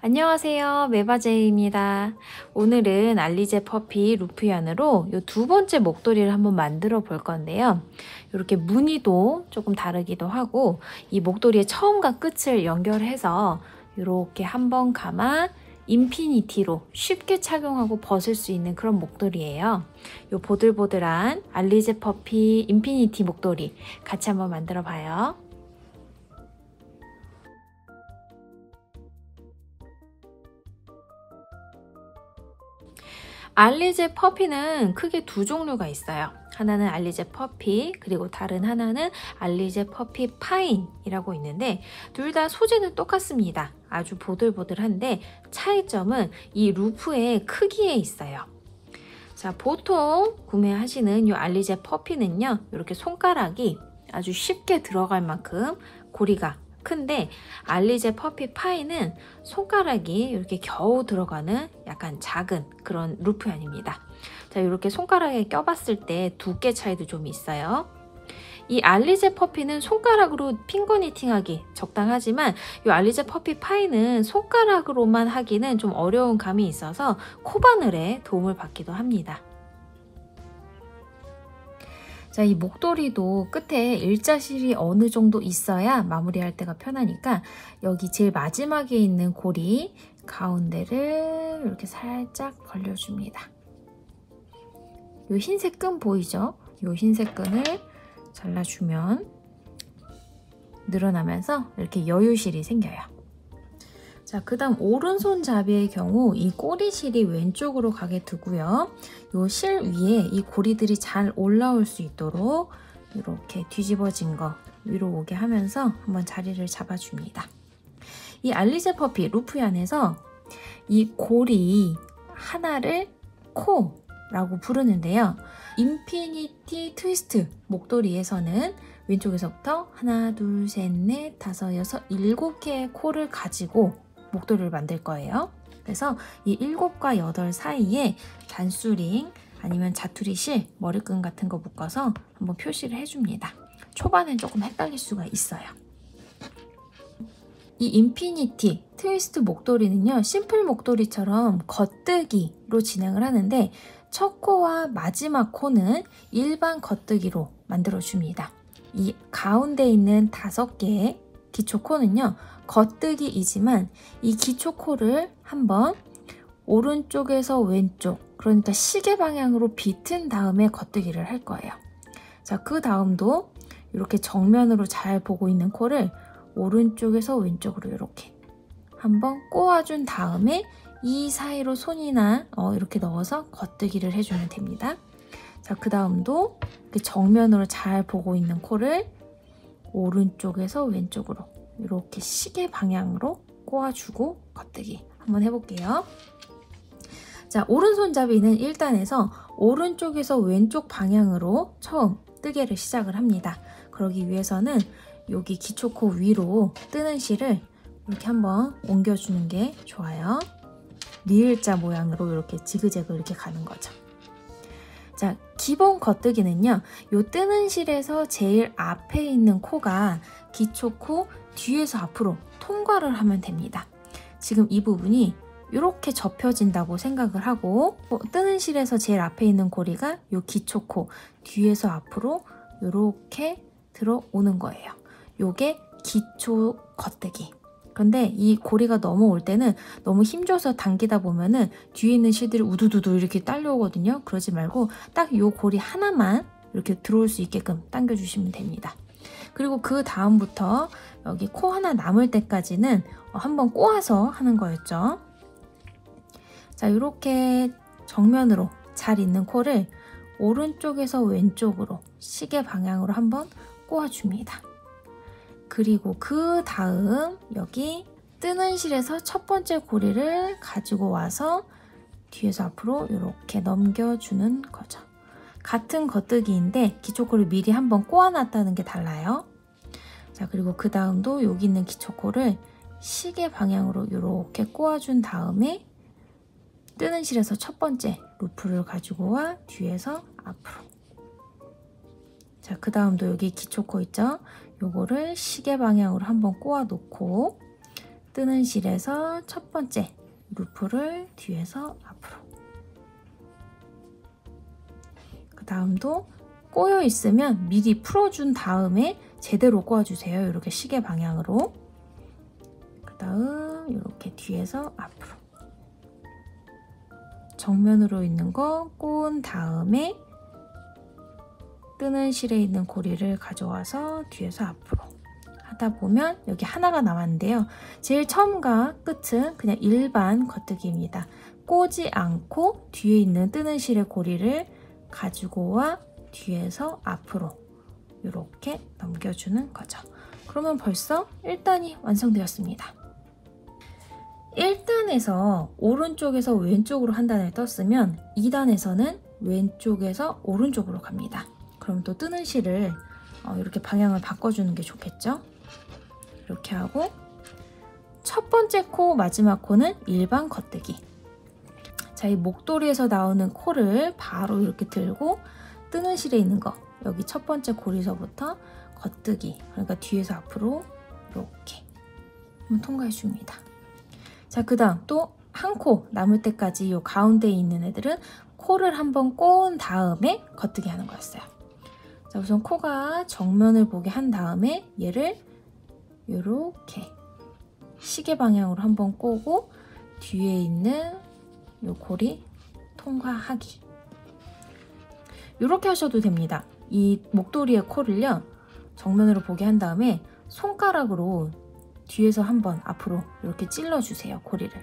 안녕하세요, 메바제이입니다. 오늘은 알리제 퍼피 루프얀으로 이 두 번째 목도리를 한번 만들어 볼 건데요. 이렇게 무늬도 조금 다르기도 하고 이 목도리의 처음과 끝을 연결해서 이렇게 한번 감아 인피니티로 쉽게 착용하고 벗을 수 있는 그런 목도리예요. 이 보들보들한 알리제 퍼피 인피니티 목도리 같이 한번 만들어 봐요. 알리제 퍼피는 크게 두 종류가 있어요. 하나는 알리제 퍼피, 그리고 다른 하나는 알리제 퍼피 파인이라고 있는데 둘 다 소재는 똑같습니다. 아주 보들보들한데 차이점은 이 루프의 크기에 있어요. 자, 보통 구매하시는 이 알리제 퍼피는요, 이렇게 손가락이 아주 쉽게 들어갈 만큼 고리가 큰데 알리제 퍼피 파이는 손가락이 이렇게 겨우 들어가는 약간 작은 그런 루프얀입니다. 자, 이렇게 손가락에 껴봤을 때 두께 차이도 좀 있어요. 이 알리제 퍼피는 손가락으로 핑거 니팅하기 적당하지만 이 알리제 퍼피 파이는 손가락으로만 하기는 좀 어려운 감이 있어서 코바늘에 도움을 받기도 합니다. 자, 이 목도리도 끝에 일자실이 어느 정도 있어야 마무리할 때가 편하니까 여기 제일 마지막에 있는 고리 가운데를 이렇게 살짝 벌려줍니다. 이 흰색 끈 보이죠? 이 흰색 끈을 잘라주면 늘어나면서 이렇게 여유실이 생겨요. 자, 그 다음 오른손잡이의 경우 이 꼬리실이 왼쪽으로 가게 두고요. 이 실 위에 이 고리들이 잘 올라올 수 있도록 이렇게 뒤집어진 거 위로 오게 하면서 한번 자리를 잡아줍니다. 이 알리제 퍼피 루프얀에서 이 고리 하나를 코라고 부르는데요. 인피니티 트위스트 목도리에서는 왼쪽에서부터 하나, 둘, 셋, 넷, 다섯, 여섯, 일곱 개의 코를 가지고 목도리를 만들 거예요. 그래서 이 7과 8 사이에 단수링 아니면 자투리실, 머리끈 같은 거 묶어서 한번 표시를 해줍니다. 초반엔 조금 헷갈릴 수가 있어요. 이 인피니티 트위스트 목도리는요, 심플 목도리처럼 겉뜨기로 진행을 하는데 첫 코와 마지막 코는 일반 겉뜨기로 만들어줍니다. 이 가운데 있는 5개의 기초 코는요, 겉뜨기이지만 이 기초 코를 한번 오른쪽에서 왼쪽, 그러니까 시계 방향으로 비튼 다음에 겉뜨기를 할 거예요. 자, 그 다음도 이렇게 정면으로 잘 보고 있는 코를 오른쪽에서 왼쪽으로 이렇게 한번 꼬아준 다음에 이 사이로 손이나 이렇게 넣어서 겉뜨기를 해주면 됩니다. 자, 그 다음도 이렇게 정면으로 잘 보고 있는 코를 오른쪽에서 왼쪽으로 이렇게 시계 방향으로 꼬아주고 겉뜨기 한번 해볼게요. 자, 오른손잡이는 1단에서 오른쪽에서 왼쪽 방향으로 처음 뜨개를 시작을 합니다. 그러기 위해서는 여기 기초코 위로 뜨는 실을 이렇게 한번 옮겨주는 게 좋아요. 리을자 모양으로 이렇게 지그재그 이렇게 가는 거죠. 자, 기본 겉뜨기는요, 요 뜨는 실에서 제일 앞에 있는 코가 기초코 뒤에서 앞으로 통과를 하면 됩니다. 지금 이 부분이 이렇게 접혀진다고 생각을 하고 뜨는 실에서 제일 앞에 있는 고리가 요 기초코 뒤에서 앞으로 이렇게 들어오는 거예요. 요게 기초 겉뜨기. 근데 이 고리가 넘어올 때는 너무 힘줘서 당기다 보면은 뒤에 있는 실들이 우두두두 이렇게 딸려오거든요. 그러지 말고 딱 요 고리 하나만 이렇게 들어올 수 있게끔 당겨주시면 됩니다. 그리고 그 다음부터 여기 코 하나 남을 때까지는 한번 꼬아서 하는 거였죠. 자, 이렇게 정면으로 잘 있는 코를 오른쪽에서 왼쪽으로 시계 방향으로 한번 꼬아줍니다. 그리고 그 다음 여기 뜨는 실에서 첫 번째 고리를 가지고 와서 뒤에서 앞으로 이렇게 넘겨주는 거죠. 같은 겉뜨기인데 기초코를 미리 한번 꼬아놨다는 게 달라요. 자, 그리고 그 다음도 여기 있는 기초코를 시계 방향으로 이렇게 꼬아준 다음에 뜨는 실에서 첫 번째 루프를 가지고 와 뒤에서 앞으로. 자, 그 다음도 여기 기초코 있죠? 요거를 시계 방향으로 한번 꼬아 놓고 뜨는 실에서 첫 번째 루프를 뒤에서 앞으로. 그 다음도 꼬여 있으면 미리 풀어준 다음에 제대로 꼬아주세요. 이렇게 시계 방향으로. 그 다음 이렇게 뒤에서 앞으로. 정면으로 있는 거 꼬은 다음에 뜨는 실에 있는 고리를 가져와서 뒤에서 앞으로 하다 보면 여기 하나가 남았는데요. 제일 처음과 끝은 그냥 일반 겉뜨기입니다. 꼬지 않고 뒤에 있는 뜨는 실의 고리를 가지고 와 뒤에서 앞으로 이렇게 넘겨주는 거죠. 그러면 벌써 1단이 완성되었습니다. 1단에서 오른쪽에서 왼쪽으로 한 단을 떴으면 2단에서는 왼쪽에서 오른쪽으로 갑니다. 그럼 또 뜨는 실을 이렇게 방향을 바꿔주는 게 좋겠죠? 이렇게 하고 첫 번째 코, 마지막 코는 일반 겉뜨기. 자, 이 목도리에서 나오는 코를 바로 이렇게 들고 뜨는 실에 있는 거, 여기 첫 번째 고리서부터 겉뜨기, 그러니까 뒤에서 앞으로 이렇게 한번 통과해 줍니다. 자, 그 다음 또 한 코 남을 때까지 이 가운데에 있는 애들은 코를 한번 꼬은 다음에 겉뜨기 하는 거였어요. 자, 우선 코가 정면을 보게 한 다음에 얘를 이렇게 시계 방향으로 한번 꼬고 뒤에 있는 이 고리 통과하기. 이렇게 하셔도 됩니다. 이 목도리의 코를요, 정면으로 보게 한 다음에 손가락으로 뒤에서 한번 앞으로 이렇게 찔러주세요, 고리를.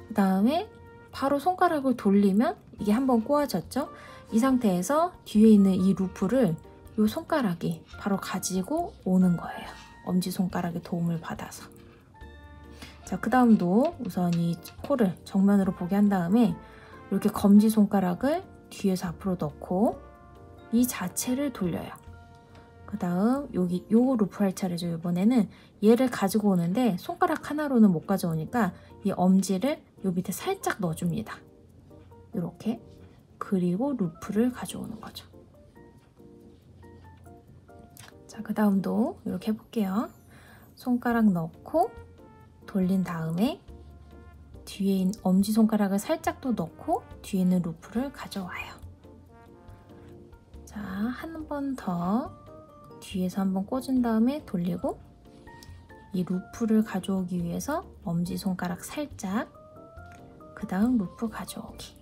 그 다음에 바로 손가락을 돌리면 이게 한번 꼬아졌죠? 이 상태에서 뒤에 있는 이 루프를 이 손가락이 바로 가지고 오는 거예요. 엄지손가락의 도움을 받아서. 자, 그 다음도 우선 이 코를 정면으로 보게 한 다음에 이렇게 검지손가락을 뒤에서 앞으로 넣고 이 자체를 돌려요. 그 다음 여기 요 루프 할 차례죠. 이번에는 얘를 가지고 오는데 손가락 하나로는 못 가져오니까 이 엄지를 요 밑에 살짝 넣어줍니다. 이렇게. 그리고 루프를 가져오는 거죠. 자, 그 다음도 이렇게 해볼게요. 손가락 넣고 돌린 다음에 뒤에 있는 엄지손가락을 살짝 또 넣고 뒤에 있는 루프를 가져와요. 자, 한 번 더 뒤에서 한번 꽂은 다음에 돌리고 이 루프를 가져오기 위해서 엄지손가락 살짝, 그 다음 루프 가져오기.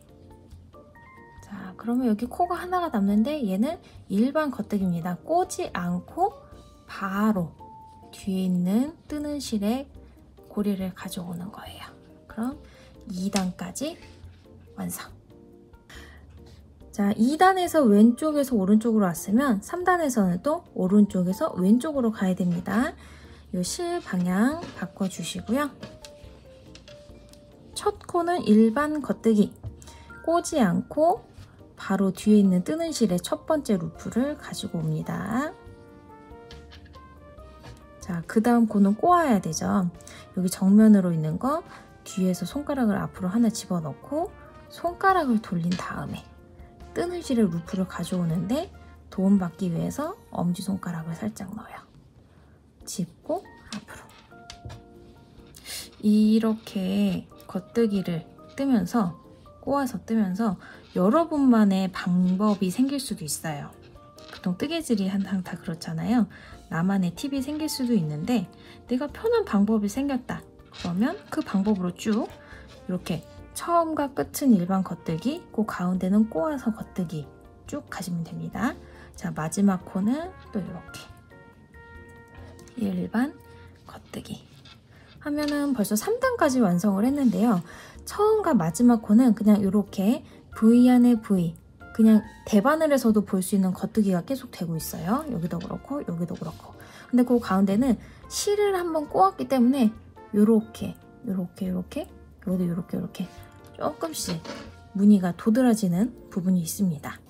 자, 그러면 여기 코가 하나가 남는데 얘는 일반 겉뜨기입니다. 꼬지 않고 바로 뒤에 있는 뜨는 실에 고리를 가져오는 거예요. 그럼 2단까지 완성. 자, 2단에서 왼쪽에서 오른쪽으로 왔으면 3단에서는 또 오른쪽에서 왼쪽으로 가야 됩니다. 이 실 방향 바꿔주시고요. 첫 코는 일반 겉뜨기. 꼬지 않고 바로 뒤에 있는 뜨는 실의 첫 번째 루프를 가지고 옵니다. 자, 그 다음 코는 꼬아야 되죠. 여기 정면으로 있는 거 뒤에서 손가락을 앞으로 하나 집어넣고 손가락을 돌린 다음에 뜨는 실의 루프를 가져오는데 도움받기 위해서 엄지손가락을 살짝 넣어요. 짚고 앞으로. 이렇게 겉뜨기를 뜨면서 꼬아서 뜨면서 여러분만의 방법이 생길 수도 있어요. 보통 뜨개질이 항상 다 그렇잖아요. 나만의 팁이 생길 수도 있는데 내가 편한 방법이 생겼다. 그러면 그 방법으로 쭉 이렇게 처음과 끝은 일반 겉뜨기, 그 가운데는 꼬아서 겉뜨기 쭉 가시면 됩니다. 자, 마지막 코는 또 이렇게 일반 겉뜨기 하면은 벌써 3단까지 완성을 했는데요. 처음과 마지막 코는 그냥 이렇게 V 안에 V, 그냥 대바늘에서도 볼 수 있는 겉뜨기가 계속 되고 있어요. 여기도 그렇고 여기도 그렇고. 근데 그 가운데는 실을 한번 꼬았기 때문에 요렇게 요렇게 여기도 요렇게 조금씩 무늬가 도드라지는 부분이 있습니다.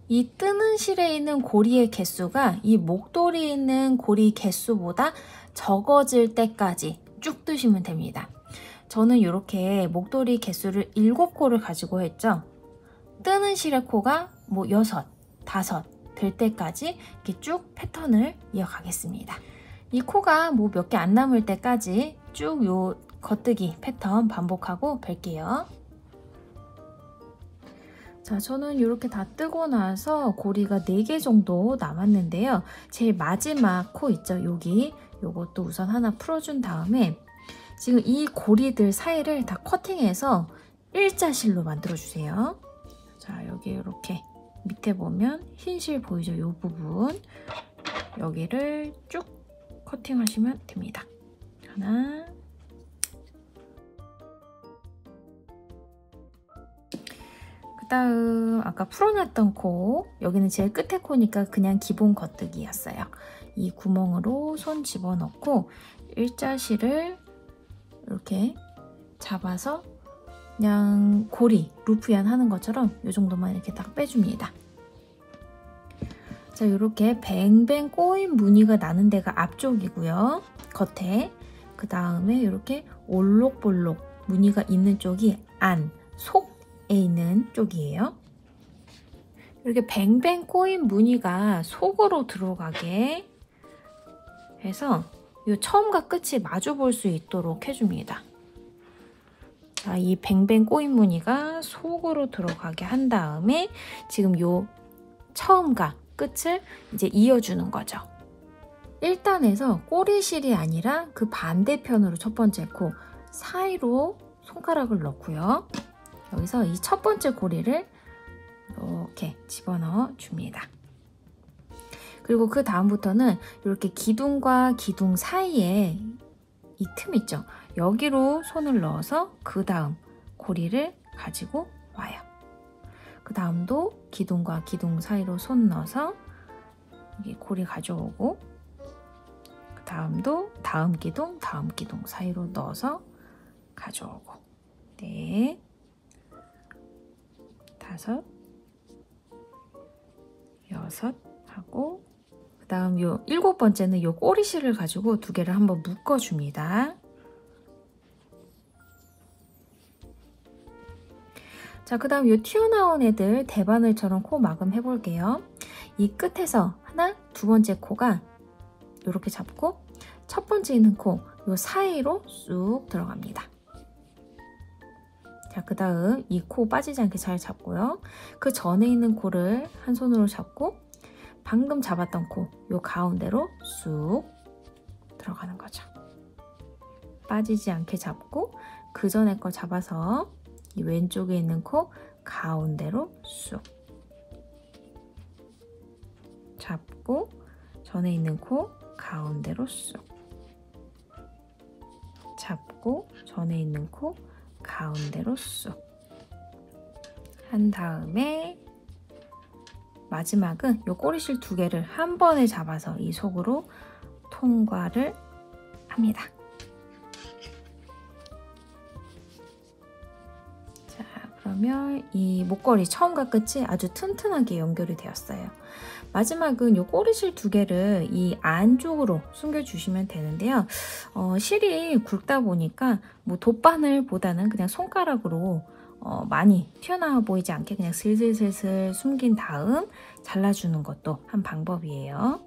이 뜨는 실에 있는 고리의 개수가 이 목도리에 있는 고리 개수보다 적어질 때까지 쭉 뜨시면 됩니다. 저는 이렇게 목도리 개수를 7코를 가지고 했죠. 뜨는 실의 코가 뭐 6, 5 될 때까지 이렇게 쭉 패턴을 이어가겠습니다. 이 코가 뭐 몇 개 안 남을 때까지 쭉 요 겉뜨기 패턴 반복하고 뵐게요. 자, 저는 이렇게 다 뜨고 나서 고리가 4개 정도 남았는데요. 제일 마지막 코 있죠? 여기. 요것도 우선 하나 풀어준 다음에 지금 이 고리들 사이를 다 커팅해서 일자실로 만들어주세요. 자, 여기 이렇게 밑에 보면 흰 실 보이죠? 이 부분. 여기를 쭉 커팅하시면 됩니다. 하나. 그 다음 아까 풀어놨던 코, 여기는 제일 끝에 코니까 그냥 기본 겉뜨기였어요. 이 구멍으로 손 집어넣고 일자실을 이렇게 잡아서 그냥 고리, 루프얀 하는 것처럼 이 정도만 이렇게 딱 빼줍니다. 자, 이렇게 뱅뱅 꼬인 무늬가 나는 데가 앞쪽이고요. 겉에. 그 다음에 이렇게 올록볼록 무늬가 있는 쪽이 안, 속에 있는 쪽이에요. 이렇게 뱅뱅 꼬인 무늬가 속으로 들어가게 해서 이 처음과 끝이 마주 볼 수 있도록 해줍니다. 자, 이 뱅뱅 꼬인 무늬가 속으로 들어가게 한 다음에 지금 이 처음과 끝을 이제 이어주는 거죠. 1단에서 꼬리실이 아니라 그 반대편으로 첫 번째 코 사이로 손가락을 넣고요. 여기서 이 첫 번째 고리를 이렇게 집어넣어 줍니다. 그리고 그 다음부터는 이렇게 기둥과 기둥 사이에 이 틈 있죠? 여기로 손을 넣어서 그 다음 고리를 가지고 와요. 그 다음도 기둥과 기둥 사이로 손 넣어서 여기 고리 가져오고, 그 다음도 다음 기둥 사이로 넣어서 가져오고, 네, 5, 6 하고, 그 다음 요 7번째는 요 꼬리실을 가지고 2개를 한번 묶어줍니다. 자, 그 다음 요 튀어나온 애들 대바늘처럼 코 마금 해볼게요. 이 끝에서 하나, 2번째 코가 이렇게 잡고 첫 번째 있는 코 요 사이로 쑥 들어갑니다. 자, 그 다음 이 코 빠지지 않게 잘 잡고요. 그 전에 있는 코를 한 손으로 잡고 방금 잡았던 코 요 가운데로 쑥 들어가는 거죠. 빠지지 않게 잡고 그 전에 거 잡아서 이 왼쪽에 있는 코 가운데로 쑥 잡고 전에 있는 코 가운데로 쑥 잡고 전에 있는 코 가운데로 쑥 한 다음에 마지막은 이 꼬리실 2개를 한 번에 잡아서 이 속으로 통과를 합니다. 자, 그러면 이 목걸이 처음과 끝이 아주 튼튼하게 연결이 되었어요. 마지막은 이 꼬리실 2개를 이 안쪽으로 숨겨주시면 되는데요. 실이 굵다 보니까 뭐 돗바늘보다는 그냥 손가락으로 많이 튀어나와 보이지 않게 그냥 슬슬슬슬 숨긴 다음 잘라주는 것도 한 방법이에요.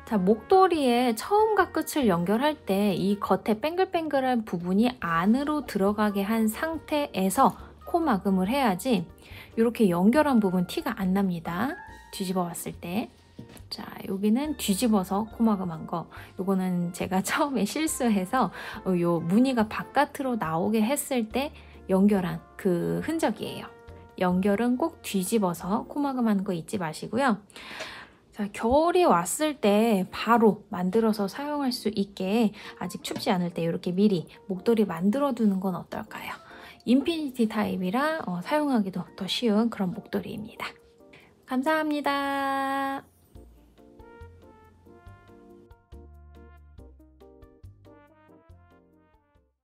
자, 목도리의 처음과 끝을 연결할 때 이 겉에 뱅글뱅글한 부분이 안으로 들어가게 한 상태에서 코막음을 해야지 이렇게 연결한 부분 티가 안 납니다. 뒤집어 봤을 때. 자, 여기는 뒤집어서 코막음한 거. 요거는 제가 처음에 실수해서 요 무늬가 바깥으로 나오게 했을 때 연결한 그 흔적이에요. 연결은 꼭 뒤집어서 코막음하는 거 잊지 마시고요. 자, 겨울이 왔을 때 바로 만들어서 사용할 수 있게 아직 춥지 않을 때 이렇게 미리 목도리 만들어 두는 건 어떨까요? 인피니티 타입이라 사용하기도 더 쉬운 그런 목도리입니다. 감사합니다.